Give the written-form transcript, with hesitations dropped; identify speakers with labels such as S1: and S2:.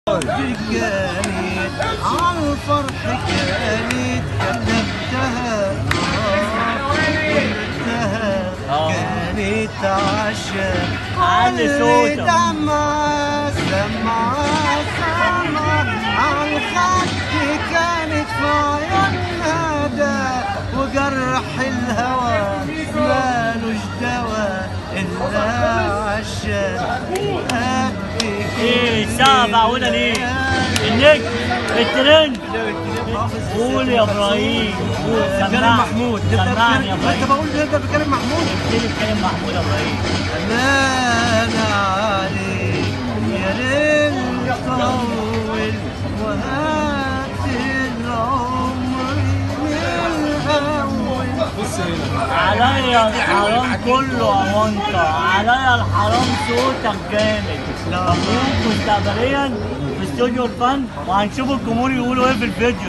S1: كانت عالفرح كانت كتبتها كانت عشان
S2: علي صوتك
S1: دمعة سمعة عالخد كانت في عيونها ده وجرح الهوى مالوش دوا إلا عشان
S2: ايه الساعة معقولة ليه؟ النجم الترند قول يا ابراهيم قول
S1: كريم محمود
S2: سمعني يا ابراهيم
S1: انت بقول نبدا بكريم محمود
S2: ابتدي بكريم محمود يا ابراهيم
S1: امان عليك يا ليل طول وهات العمر من الاول
S2: عليا الحرام كله اوانطة عليا الحرام صوتك جامد مبروك مستقبليا في استوديو الفن وهنشوف الجمهور يقولوا ايه في الفيديو.